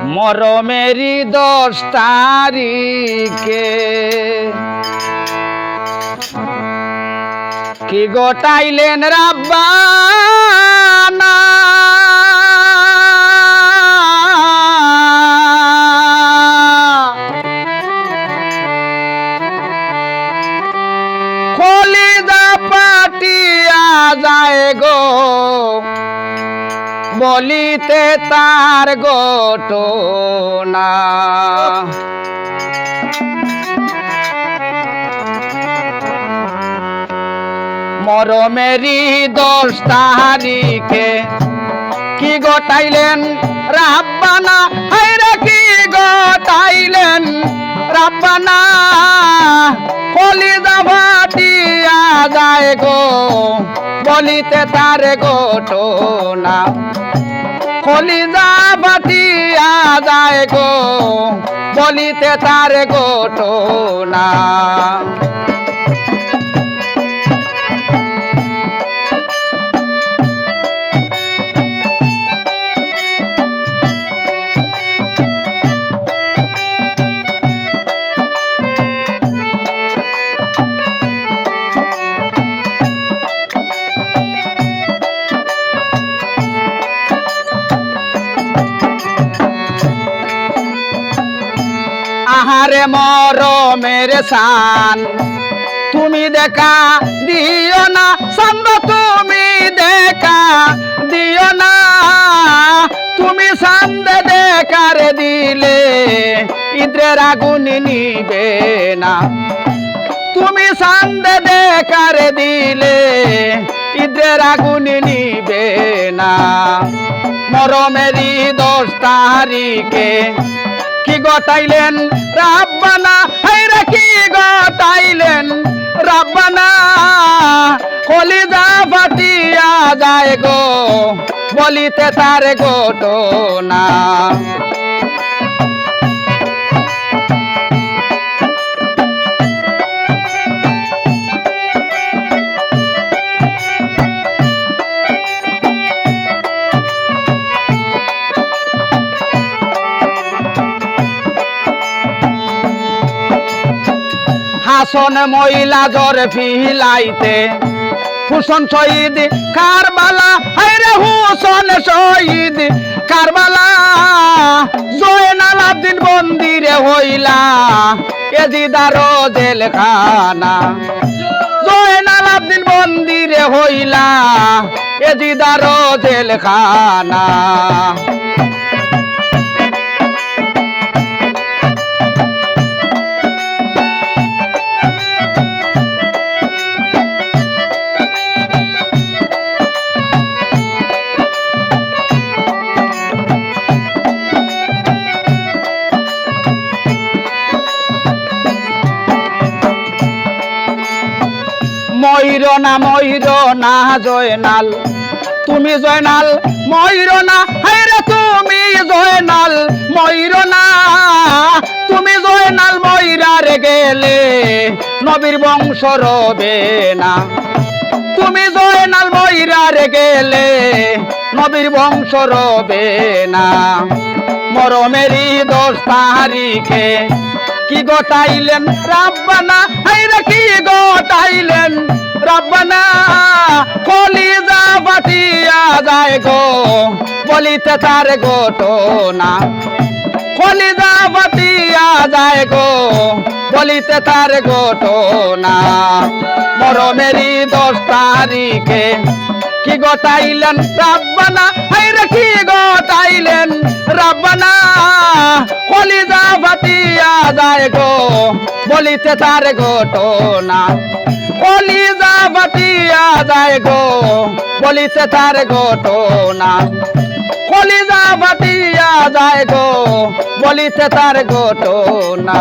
মরমেরি 10 তারিখে কি গোটাইলেন রাব্বানা কলিজা পাটিয়া যায় গো বলিতে তার ঘটনা মরমেরি 10 তারিখে কি গোটাইলেন রাব্বানা হায়রে কি গোটাইলেন রাব্বানা কলিজা ফাটিয়া যায় গো বলিতে তার ঘটনা কলিজা ফাটিয়া যায় গো বলিতে তার ঘটনা আহারে মরমের শান তুমি দেখা দিও না সান্দ তুমি দেখা দিও না তুমি সান্দে দেখার দিলে ইদ্রের আগুন নিবে না তুমি সান্দে দেখার দিলে ইদ্রের আগুন নিবে না মরমেরি 10 তারিখে কি গোটাইলেন রাব্বানা হায়রে কি গোটাইলেন রাব্বানা কলিজা ফাটিয়া যায় গো বলিতে তার ঘটনা হাসন মহিলা জ্বর ফিলাইতে হুসন শহীদ কারবালা হায়রে হুসন শহীদ কারবালা জয়নাল আব্দিন বন্দিরে হইলা এজিদার জেলখানা জয়নাল আব্দিন বন্দিরে হইলা এজিদার জেলখানা ময়ূরনা জয়নাল তুমি জয়নাল ময়ূরনা হায়রে তুমি জয়নাল ময়ূরনা তুমি জয়নাল ময়ূরার গেলে নবীর বংশ রবে না তুমি জয়নাল ময়ূরার গেলে নবীর বংশ রবে না মরমেরি 10 তারিখে কি গোটাইলেন রাব্বানা হায়রে কি গোটাইলেন রাব্বানা কলিজা ফাটিয়া যায় গো বলিতে তার ঘটনা কলিজা ফাটিয়া যায় গো বলিতে তার ঘটনা মরমেরি 10 তারিখে কি গোটাইলেন রাব্বানা হায়রে কি গোটাইলেন রাব্বানা কলিজা ফাটিয়া যায় গো বলিতে তার ঘটনা কলিজা ফাটিয়া যায় গো বলিতে তার ঘটনা কলিজা ফাটিয়া যায় গো বলিতে তার ঘটনা।